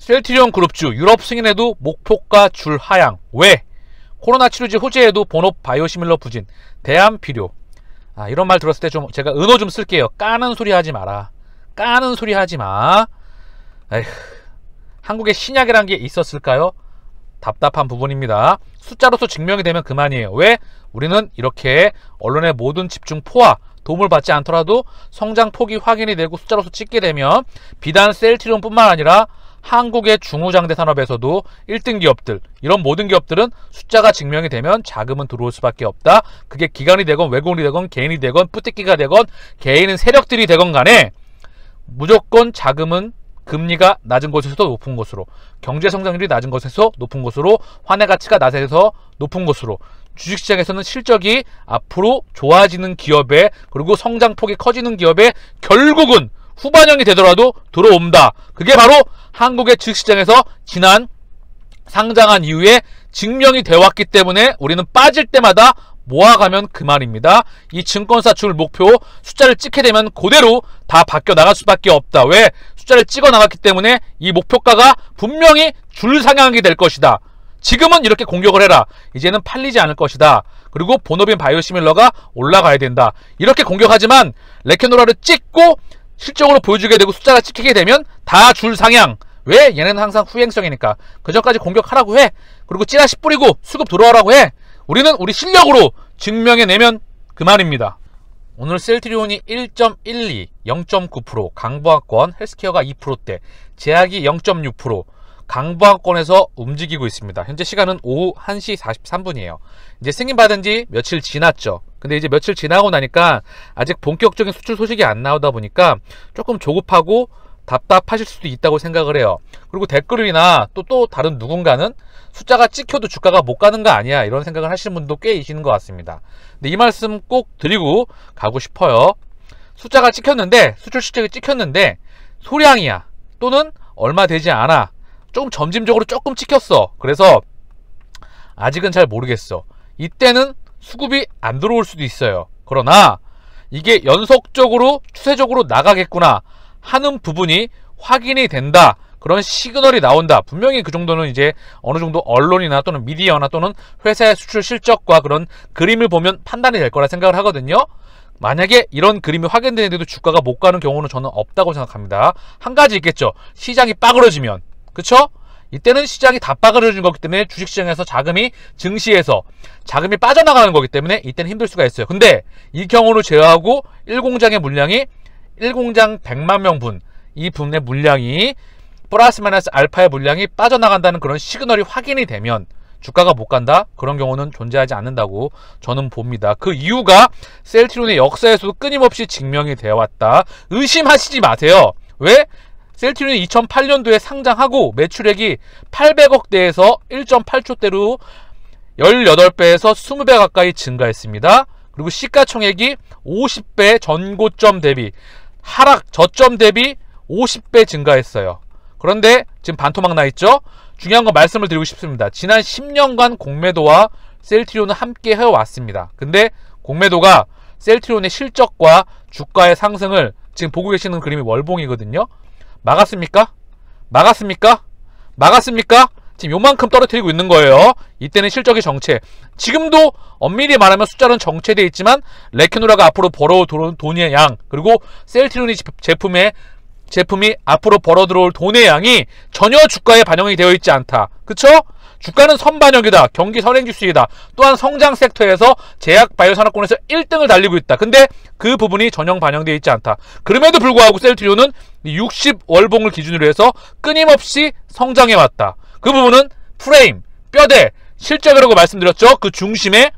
셀트리온 그룹주 유럽 승인에도 목표가 줄 하향. 왜? 코로나 치료제 호재에도 본업 바이오시밀러 부진. 대안 필요. 이런 말 들었을 때 좀 제가 은어 좀 쓸게요. 까는 소리 하지 마라. 까는 소리 하지 마. 에휴, 한국에 신약이란 게 있었을까요? 답답한 부분입니다. 숫자로서 증명이 되면 그만이에요. 왜? 우리는 이렇게 언론의 모든 집중포와 도움을 받지 않더라도 성장폭이 확인이 되고 숫자로서 찍게 되면 비단 셀트리온뿐만 아니라 한국의 중후장대 산업에서도 1등 기업들, 이런 모든 기업들은 숫자가 증명이 되면 자금은 들어올 수밖에 없다. 그게 기관이 되건 외국인이 되건 개인이 되건 뿌띠기가 되건 개인은 세력들이 되건 간에 무조건 자금은 금리가 낮은 곳에서 높은 곳으로, 경제 성장률이 낮은 곳에서 높은 곳으로, 환의 가치가 낮아서 높은 곳으로, 주식시장에서는 실적이 앞으로 좋아지는 기업에, 그리고 성장폭이 커지는 기업에 결국은 후반형이 되더라도 들어온다. 그게 바로 한국의 주식시장에서 지난 상장한 이후에 증명이 되어 왔기 때문에 우리는 빠질 때마다 모아가면 그만입니다. 이 증권사 줄 목표 숫자를 찍게 되면 그대로 다 바뀌어 나갈 수밖에 없다. 왜? 숫자를 찍어 나갔기 때문에 이 목표가가 분명히 줄 상향이 될 것이다. 지금은 이렇게 공격을 해라. 이제는 팔리지 않을 것이다. 그리고 본업인 바이오시밀러가 올라가야 된다. 이렇게 공격하지만 레케노라를 찍고 실적으로 보여주게 되고 숫자가 찍히게 되면 다 줄 상향. 왜? 얘네는 항상 후행성이니까. 그 전까지 공격하라고 해. 그리고 찌라시 뿌리고 수급 들어오라고 해. 우리는 우리 실력으로 증명해내면 그만입니다. 오늘 셀트리온이 1.12, 0.9%, 강보학권, 헬스케어가 2%대, 제약이 0.6%, 강보학권에서 움직이고 있습니다. 현재 시간은 오후 1시 43분이에요. 이제 승인받은 지 며칠 지났죠. 근데 이제 며칠 지나고 나니까 아직 본격적인 수출 소식이 안 나오다 보니까 조금 조급하고 답답하실 수도 있다고 생각을 해요. 그리고 댓글이나 또 다른 누군가는 숫자가 찍혀도 주가가 못 가는 거 아니야, 이런 생각을 하시는 분도 꽤 계시는 것 같습니다. 근데 이 말씀 꼭 드리고 가고 싶어요. 숫자가 찍혔는데, 수출 실적이 찍혔는데 소량이야, 또는 얼마 되지 않아, 조금 점진적으로 조금 찍혔어. 그래서 아직은 잘 모르겠어. 이때는 수급이 안 들어올 수도 있어요. 그러나 이게 연속적으로 추세적으로 나가겠구나 하는 부분이 확인이 된다, 그런 시그널이 나온다. 분명히 그 정도는 이제 어느 정도 언론이나 또는 미디어나 또는 회사의 수출 실적과 그런 그림을 보면 판단이 될 거라 생각을 하거든요. 만약에 이런 그림이 확인되는데도 주가가 못 가는 경우는 저는 없다고 생각합니다. 한 가지 있겠죠. 시장이 빠그러지면. 그쵸? 이때는 시장이 다 빠그러진 거기 때문에 주식시장에서 자금이 증시에서 자금이 빠져나가는 거기 때문에 이때는 힘들 수가 있어요. 근데 이 경우를 제외하고 1공장의 물량이 1공장 100만 명분, 이 분의 물량이 플러스 마이너스 알파의 물량이 빠져나간다는 그런 시그널이 확인이 되면 주가가 못 간다? 그런 경우는 존재하지 않는다고 저는 봅니다. 그 이유가 셀트리온의 역사에서도 끊임없이 증명이 되어 왔다. 의심하시지 마세요. 왜? 셀트리온이 2008년도에 상장하고 매출액이 800억대에서 1.8조대로 18배에서 20배 가까이 증가했습니다. 그리고 시가총액이 50배 전고점 대비, 하락 저점 대비 50배 증가했어요. 그런데 지금 반토막 나 있죠? 중요한 거 말씀을 드리고 싶습니다. 지난 10년간 공매도와 셀트리온은 함께 해왔습니다. 근데 공매도가 셀트리온의 실적과 주가의 상승을 지금 보고 계시는 그림이 월봉이거든요. 막았습니까? 막았습니까? 막았습니까? 지금 요만큼 떨어뜨리고 있는 거예요. 이때는 실적이 정체. 지금도 엄밀히 말하면 숫자는 정체되어 있지만 레케노라가 앞으로 벌어 들어온 돈의 양, 그리고 셀트리온이 제품이 앞으로 벌어 들어올 돈의 양이 전혀 주가에 반영이 되어 있지 않다. 그쵸? 주가는 선반영이다. 경기 선행지수이다. 또한 성장 섹터에서 제약 바이오 산업군에서 1등을 달리고 있다. 근데 그 부분이 전혀 반영되어 있지 않다. 그럼에도 불구하고 셀트리온은 60월봉을 기준으로 해서 끊임없이 성장해왔다. 그 부분은 프레임, 뼈대, 실적이라고 말씀드렸죠. 그 중심에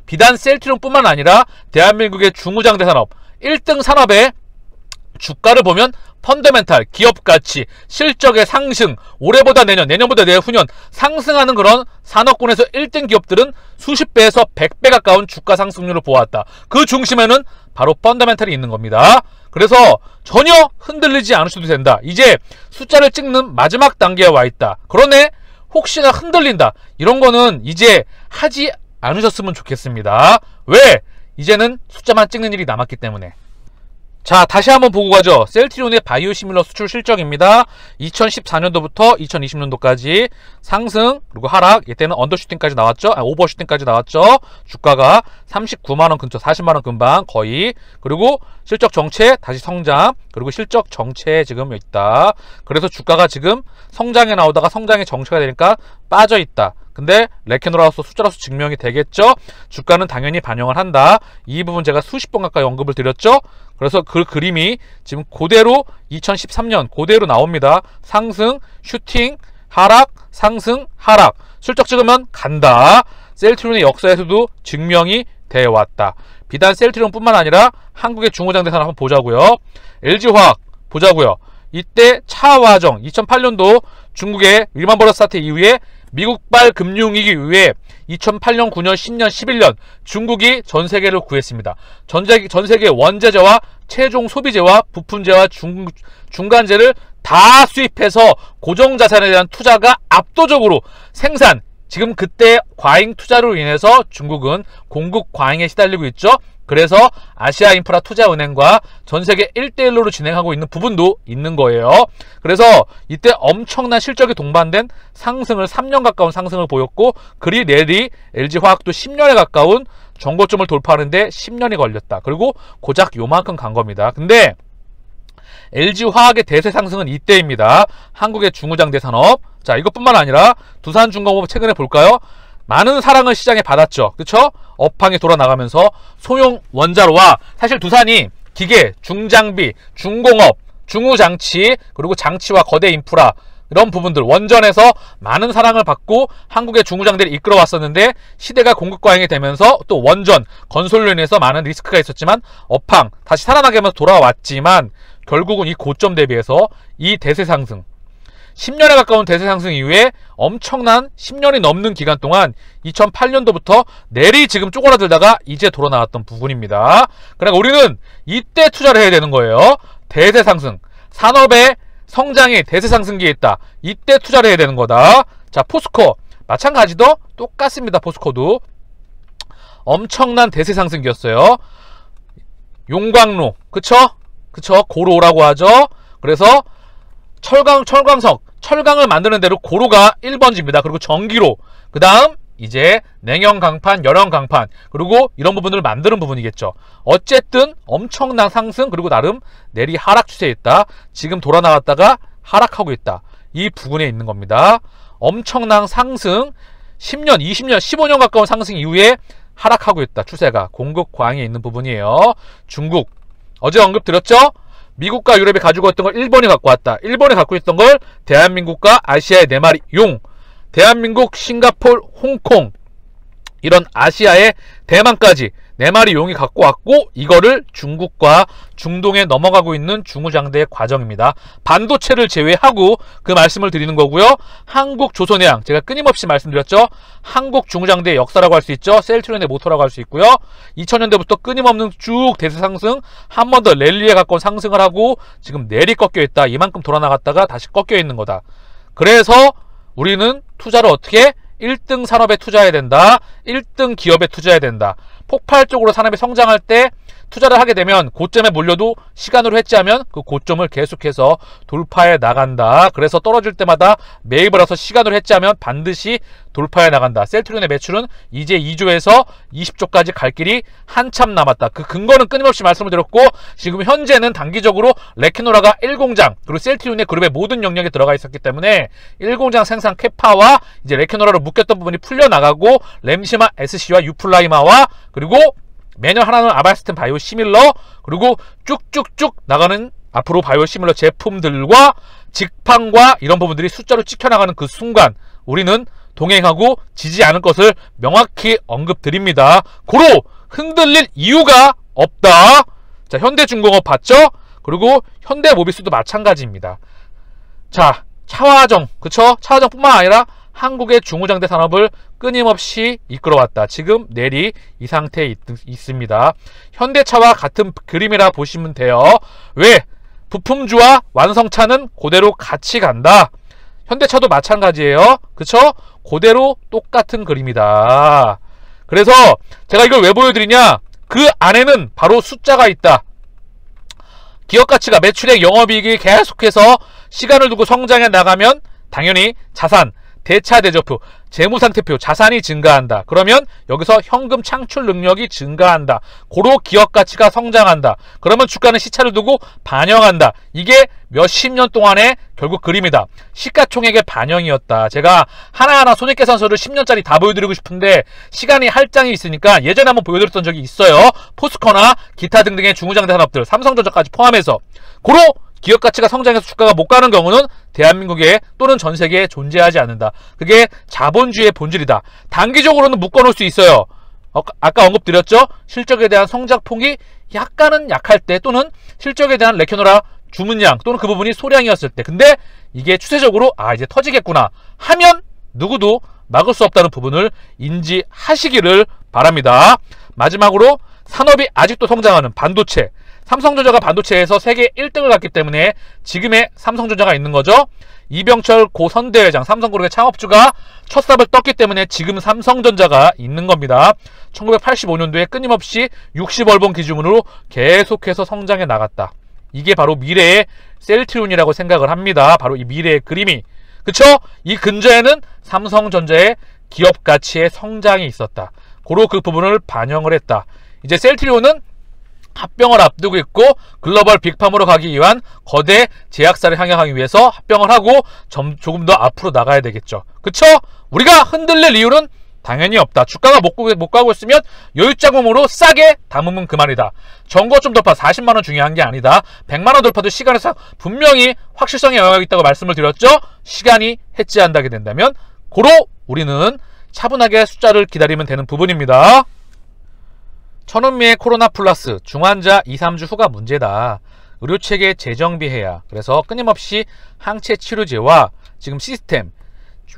비단 셀트리온뿐만 아니라 대한민국의 중후장대 산업, 1등 산업의 주가를 보면 펀더멘탈, 기업가치, 실적의 상승, 올해보다 내년, 내년보다 내후년 상승하는 그런 산업군에서 1등 기업들은 수십 배에서 100배 가까운 주가 상승률을 보았다. 그 중심에는 바로 펀더멘탈이 있는 겁니다. 그래서 전혀 흔들리지 않으셔도 된다. 이제 숫자를 찍는 마지막 단계에 와 있다. 그러네, 혹시나 흔들린다, 이런 거는 이제 하지 않으셨으면 좋겠습니다. 왜? 이제는 숫자만 찍는 일이 남았기 때문에. 자, 다시 한번 보고 가죠. 셀트리온의 바이오시밀러 수출 실적입니다. 2014년도부터 2020년도까지 상승 그리고 하락, 이때는 언더슈팅까지 나왔죠. 오버슈팅까지 나왔죠. 주가가 39만원 근처, 40만원 근방 거의. 그리고 실적 정체 다시 성장, 그리고 실적 정체에 지금 있다. 그래서 주가가 지금 성장에 나오다가 성장에 정체가 되니까 빠져 있다. 근데 레케노라로서 숫자로서 증명이 되겠죠. 주가는 당연히 반영을 한다. 이 부분 제가 수십 번 가까이 언급을 드렸죠. 그래서 그 그림이 지금 그대로 2013년 그대로 나옵니다. 상승, 슈팅, 하락, 상승, 하락. 실적 찍으면 간다. 셀트리온의 역사에서도 증명이 되어 왔다. 비단 셀트리온뿐만 아니라 한국의 중후장대산 한번 보자고요. LG화학 보자고요. 이때 차화정 2008년도 중국의 리만 브러더스 사태 이후에 미국발 금융위기 이후에 2008년, 9년, 10년, 11년 중국이 전 세계를 구했습니다. 전 세계 원재재와 최종 소비재와 부품재와 중간재를 다 수입해서 고정자산에 대한 투자가 압도적으로 생산, 지금 그때 과잉 투자로 인해서 중국은 공급 과잉에 시달리고 있죠. 그래서 아시아인프라 투자은행과 전세계 1대1로 진행하고 있는 부분도 있는 거예요. 그래서 이때 엄청난 실적이 동반된 상승을 3년 가까운 상승을 보였고, 그리 내리 LG화학도 10년에 가까운 정고점을 돌파하는데 10년이 걸렸다. 그리고 고작 요만큼 간 겁니다. 근데 LG화학의 대세 상승은 이때입니다. 한국의 중후장대 산업. 자, 이것뿐만 아니라 두산중공업 최근에 볼까요? 많은 사랑을 시장에 받았죠. 그쵸? 업황이 돌아나가면서 소형 원자로와, 사실 두산이 기계, 중장비, 중공업, 중후장치, 그리고 장치와 거대 인프라, 이런 부분들 원전에서 많은 사랑을 받고 한국의 중후장대를 이끌어 왔었는데, 시대가 공급 과잉이 되면서 또 원전, 건설로 인해서 많은 리스크가 있었지만 업황 다시 살아나게 하면서 돌아왔지만, 결국은 이 고점 대비해서 이 대세 상승, 10년에 가까운 대세 상승 이후에 엄청난 10년이 넘는 기간 동안 2008년도부터 내리 지금 쪼그라들다가 이제 돌아 나왔던 부분입니다. 그러니까 우리는 이때 투자를 해야 되는 거예요. 대세 상승, 산업의 성장이 대세 상승기에 있다. 이때 투자를 해야 되는 거다. 자, 포스코 마찬가지도 똑같습니다. 포스코도 엄청난 대세 상승기였어요. 용광로, 그쵸? 고로라고 하죠. 그래서 철강을 만드는 대로 고로가 1번지입니다. 그리고 전기로, 그 다음 이제 냉형 강판, 열형 강판, 그리고 이런 부분을 만드는 부분이겠죠. 어쨌든 엄청난 상승, 그리고 나름 내리 하락 추세에 있다. 지금 돌아 나왔다가 하락하고 있다. 이 부분에 있는 겁니다. 엄청난 상승, 10년, 20년, 15년 가까운 상승 이후에 하락하고 있다. 추세가 공급 과잉에 있는 부분이에요. 중국 어제 언급드렸죠? 미국과 유럽이 가지고 있던 걸 일본이 갖고 왔다. 일본이 갖고 있던 걸 대한민국과 아시아의 4마리 용, 대한민국, 싱가포르, 홍콩, 이런 아시아의 대만까지 4마리 용이 갖고 왔고, 이거를 중국과 중동에 넘어가고 있는 중후장대의 과정입니다. 반도체를 제외하고 그 말씀을 드리는 거고요. 한국 조선해양, 제가 끊임없이 말씀드렸죠. 한국 중후장대의 역사라고 할 수 있죠. 셀트리온의 모토라고 할 수 있고요. 2000년대부터 끊임없는 쭉 대세 상승, 한 번 더 랠리에 가까운 상승을 하고 지금 내리 꺾여 있다. 이만큼 돌아 나갔다가 다시 꺾여 있는 거다. 그래서 우리는 투자를 어떻게? 1등 산업에 투자해야 된다. 1등 기업에 투자해야 된다. 폭발적으로 산업이 성장할 때 투자를 하게 되면 고점에 몰려도 시간으로 해지하면 그 고점을 계속해서 돌파해 나간다. 그래서 떨어질 때마다 매입을 해서 시간으로 해지하면 반드시 돌파해 나간다. 셀트리온의 매출은 이제 2조에서 20조까지 갈 길이 한참 남았다. 그 근거는 끊임없이 말씀을 드렸고, 지금 현재는 단기적으로 레케노라가 1공장, 그리고 셀트리온의 그룹의 모든 영역에 들어가 있었기 때문에 1공장 생산 캐파와 이제 레케노라로 묶였던 부분이 풀려나가고, 램시마 SC와 유플라이마와, 그리고 매년 하나는 아바스틴 바이오시밀러, 그리고 쭉쭉쭉 나가는 앞으로 바이오시밀러 제품들과 직판과 이런 부분들이 숫자로 찍혀나가는 그 순간 우리는 동행하고 지지 않을 것을 명확히 언급드립니다. 고로 흔들릴 이유가 없다. 자, 현대중공업 봤죠? 그리고 현대모비스도 마찬가지입니다. 자, 차화정, 그쵸? 차화정뿐만 아니라 한국의 중후장대 산업을 끊임없이 이끌어왔다. 지금 내리 이 상태에 있습니다. 현대차와 같은 그림이라 보시면 돼요. 왜? 부품주와 완성차는 그대로 같이 간다. 현대차도 마찬가지예요. 그쵸? 그대로 똑같은 그림이다. 그래서 제가 이걸 왜 보여드리냐? 그 안에는 바로 숫자가 있다. 기업 가치가 매출액 영업이익이 계속해서 시간을 두고 성장해 나가면 당연히 자산, 대차대조표, 재무상태표, 자산이 증가한다. 그러면 여기서 현금 창출 능력이 증가한다. 고로 기업 가치가 성장한다. 그러면 주가는 시차를 두고 반영한다. 이게 몇십 년 동안의 결국 그림이다. 시가총액의 반영이었다. 제가 하나하나 손익계산서를 10년짜리 다 보여드리고 싶은데 시간이 할장이 있으니까 예전에 한번 보여드렸던 적이 있어요. 포스코나 기타 등등의 중후장대 산업들, 삼성전자까지 포함해서 고로 기업 가치가 성장해서 주가가 못 가는 경우는 대한민국에 또는 전 세계에 존재하지 않는다. 그게 자본주의의 본질이다. 단기적으로는 묶어놓을 수 있어요. 아까 언급드렸죠? 실적에 대한 성장폭이 약간은 약할 때 또는 실적에 대한 레켜노라 주문량 또는 그 부분이 소량이었을 때, 근데 이게 추세적으로 이제 터지겠구나 하면 누구도 막을 수 없다는 부분을 인지하시기를 바랍니다. 마지막으로 산업이 아직도 성장하는 반도체, 삼성전자가 반도체에서 세계 1등을 갖기 때문에 지금의 삼성전자가 있는 거죠. 이병철 고 선대회장, 삼성그룹의 창업주가 첫 삽을 떴기 때문에 지금 삼성전자가 있는 겁니다. 1985년도에 끊임없이 60월봉 기준으로 계속해서 성장해 나갔다. 이게 바로 미래의 셀트리온이라고 생각을 합니다. 바로 이 미래의 그림이. 그쵸? 이 근저에는 삼성전자의 기업 가치의 성장이 있었다. 고로 그 부분을 반영을 했다. 이제 셀트리온은 합병을 앞두고 있고 글로벌 빅팜으로 가기 위한 거대 제약사를 향하기 위해서 합병을 하고 조금 더 앞으로 나가야 되겠죠. 그쵸? 우리가 흔들릴 이유는 당연히 없다. 주가가 못 가고 있으면 여유자금으로 싸게 담으면 그만이다. 정거점 돌파 40만원 중요한 게 아니다. 100만원 돌파도 시간에서 분명히 확실성에 영향이 있다고 말씀을 드렸죠. 시간이 해지한다게 된다면 고로 우리는 차분하게 숫자를 기다리면 되는 부분입니다. 천은미의 코로나 플러스 중환자 2-3주 후가 문제다. 의료체계 재정비해야. 그래서 끊임없이 항체 치료제와 지금 시스템,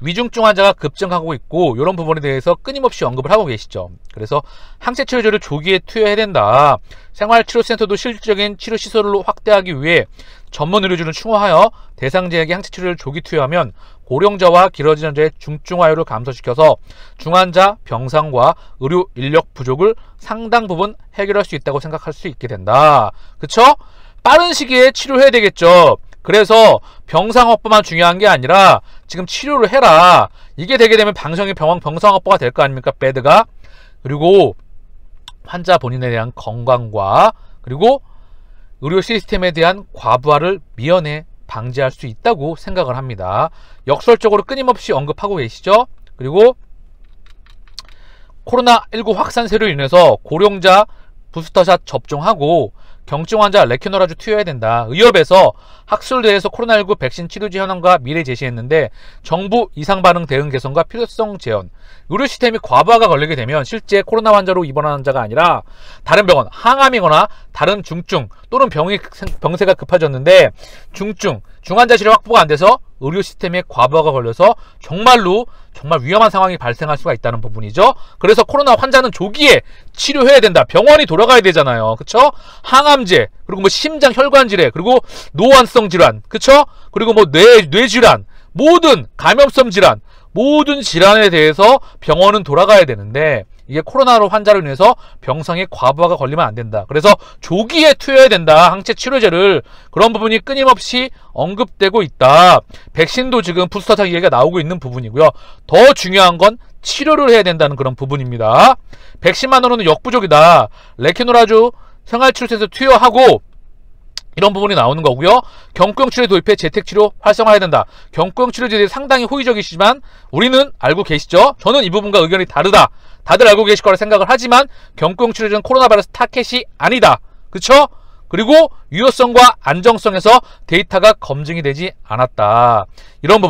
위중증 환자가 급증하고 있고 이런 부분에 대해서 끊임없이 언급을 하고 계시죠. 그래서 항체 치료제를 조기에 투여해야 된다. 생활치료센터도 실질적인 치료시설로 확대하기 위해 전문 의료진을 충원하여 대상제약의 항체 치료를 조기 투여하면 고령자와 길어진 환자의 중증화율을 감소시켜서 중환자 병상과 의료 인력 부족을 상당 부분 해결할 수 있다고 생각할 수 있게 된다. 그쵸? 빠른 시기에 치료해야 되겠죠. 그래서 병상 확보만 중요한 게 아니라 지금 치료를 해라. 이게 되게 되면 병상 확보가 될 거 아닙니까? 베드가. 그리고 환자 본인에 대한 건강과 그리고 의료 시스템에 대한 과부하를 미연에 방지할 수 있다고 생각을 합니다. 역설적으로 끊임없이 언급하고 계시죠. 그리고 코로나19 확산세로 인해서 고령자 부스터샷 접종하고 경증 환자 레캐노라주 투여해야 된다. 의협에서 학술대에서 코로나19 백신 치료제 현황과 미래 제시했는데 정부 이상 반응 대응 개선과 필요성 제한. 의료 시스템이 과부하가 걸리게 되면 실제 코로나 환자로 입원한 환자가 아니라 다른 병원, 항암이거나 다른 중증 또는 병세가 급해졌는데 중환자 치료 확보가 안 돼서 의료 시스템에 과부하가 걸려서 정말 위험한 상황이 발생할 수가 있다는 부분이죠. 그래서 코로나 환자는 조기에 치료해야 된다. 병원이 돌아가야 되잖아요. 그쵸? 항암제, 그리고 심장 혈관 질환, 그리고 노환성 질환, 그쵸? 그리고 뇌질환, 모든 감염성 질환, 모든 질환에 대해서 병원은 돌아가야 되는데 이게 코로나로 환자를 인해서 병상에 과부하가 걸리면 안 된다. 그래서 조기에 투여해야 된다. 항체 치료제를. 그런 부분이 끊임없이 언급되고 있다. 백신도 지금 부스터샷 얘기가 나오고 있는 부분이고요. 더 중요한 건 치료를 해야 된다는 그런 부분입니다. 백신만으로는 역부족이다. 레캐노라주 생활치료센터 투여하고 이런 부분이 나오는 거고요. 경구형 치료 도입해 재택치료 활성화해야 된다. 경구형 치료제들이 상당히 호의적이시지만 우리는 알고 계시죠? 저는 이 부분과 의견이 다르다. 다들 알고 계실 거라 생각을 하지만 경구형 치료제는 코로나 바이러스 타켓이 아니다. 그쵸? 그리고 유효성과 안정성에서 데이터가 검증이 되지 않았다. 이런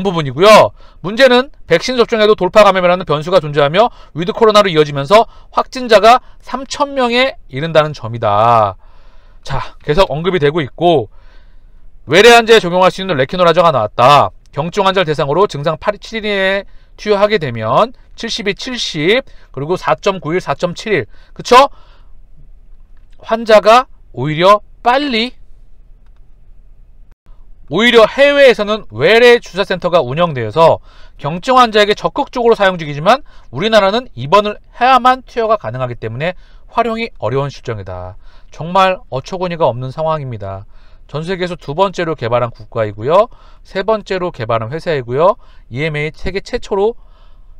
부분이고요. 문제는 백신 접종에도 돌파 감염이라는 변수가 존재하며 위드 코로나로 이어지면서 확진자가 3,000명에 이른다는 점이다. 자, 계속 언급이 되고 있고 외래 환자에 적용할 수 있는 레캐노라주가 나왔다. 경증 환자를 대상으로 증상 7일에 투여하게 되면 70이 70, 그리고 4.91, 4.71. 그쵸? 환자가 오히려 해외에서는 외래 주사센터가 운영되어서 경증 환자에게 적극적으로 사용 중이지만 우리나라는 입원을 해야만 투여가 가능하기 때문에 활용이 어려운 실정이다. 정말 어처구니가 없는 상황입니다. 전 세계에서 두 번째로 개발한 국가이고요. 세 번째로 개발한 회사이고요. EMA 세계 최초로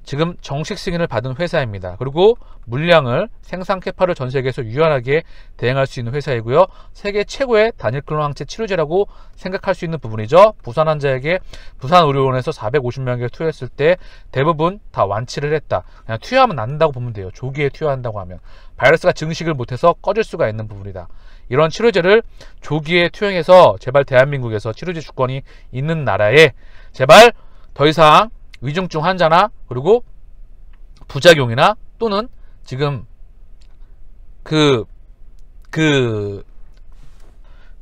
지금 정식 승인을 받은 회사입니다. 그리고 물량을 생산 캐파를 전 세계에서 유연하게 대응할 수 있는 회사이고요. 세계 최고의 단일 클론 항체 치료제라고 생각할 수 있는 부분이죠. 부산 환자에게 부산의료원에서 450명에게 투여했을 때 대부분 다 완치를 했다. 그냥 투여하면 낫는다고 보면 돼요. 조기에 투여한다고 하면. 바이러스가 증식을 못해서 꺼질 수가 있는 부분이다. 이런 치료제를 조기에 투여해서 제발 대한민국에서 치료제 주권이 있는 나라에 제발 더 이상 위중증 환자나 그리고 부작용이나 또는 지금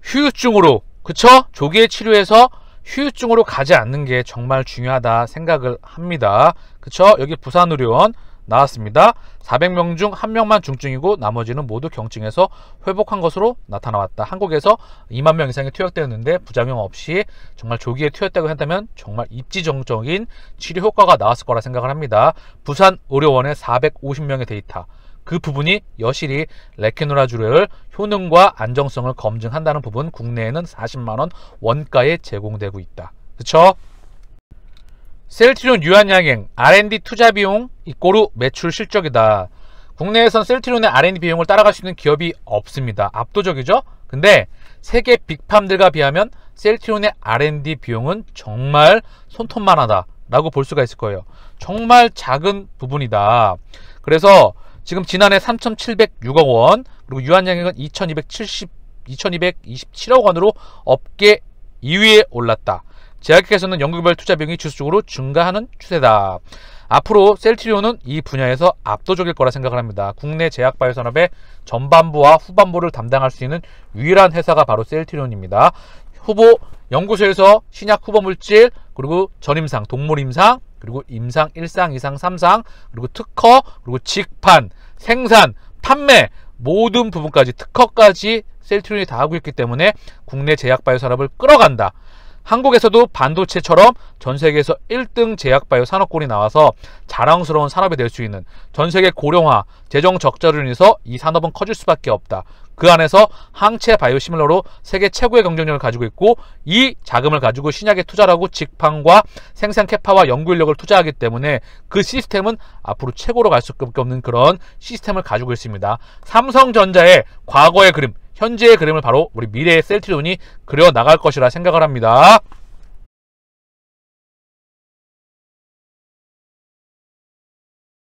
후유증으로 그쵸? 조기에 치료해서 후유증으로 가지 않는 게 정말 중요하다 생각을 합니다. 그쵸? 여기 부산의료원 나왔습니다. 400명 중 1명만 중증이고 나머지는 모두 경증에서 회복한 것으로 나타나왔다. 한국에서 2만 명 이상이 투여되었는데 부작용 없이 정말 조기에 투여했다고 한다면 정말 입지정적인 치료 효과가 나왔을 거라 생각을 합니다. 부산의료원의 450명의 데이터 그 부분이 여실히 레케노라주를 효능과 안정성을 검증한다는 부분 국내에는 40만원 원가에 제공되고 있다. 그쵸? 셀트리온 유한양행 R&D 투자 비용 이꼬르 매출 실적이다. 국내에선 셀트리온의 R&D 비용을 따라갈 수 있는 기업이 없습니다. 압도적이죠? 근데 세계 빅팜들과 비하면 셀트리온의 R&D 비용은 정말 손톱만 하다 라고 볼 수가 있을 거예요. 정말 작은 부분이다. 그래서 지금 지난해 3,706억 원 그리고 유한양행은 2,227억 원으로 업계 2위에 올랐다. 제약회사에서는 연구개발 투자 비용이 지수적으로 증가하는 추세다. 앞으로 셀트리온은 이 분야에서 압도적일 거라 생각을 합니다. 국내 제약바이오 산업의 전반부와 후반부를 담당할 수 있는 유일한 회사가 바로 셀트리온입니다. 후보 연구소에서 신약 후보 물질 그리고 전임상, 동물임상 그리고 임상 1상, 2상, 3상 그리고 특허 그리고 직판, 생산, 판매 모든 부분까지 특허까지 셀트리온이 다 하고 있기 때문에 국내 제약바이오 산업을 끌어간다. 한국에서도 반도체처럼 전 세계에서 1등 제약바이오 산업군이 나와서 자랑스러운 산업이 될 수 있는 전세계 고령화, 재정 적자로 인해서 이 산업은 커질 수밖에 없다. 그 안에서 항체 바이오시밀러로 세계 최고의 경쟁력을 가지고 있고 이 자금을 가지고 신약에 투자를 하고 직판과 생산 캐파와 연구 인력을 투자하기 때문에 그 시스템은 앞으로 최고로 갈 수밖에 없는 그런 시스템을 가지고 있습니다. 삼성전자의 과거의 그림 현재의 그림을 바로 우리 미래의 셀트리온이 그려나갈 것이라 생각을 합니다.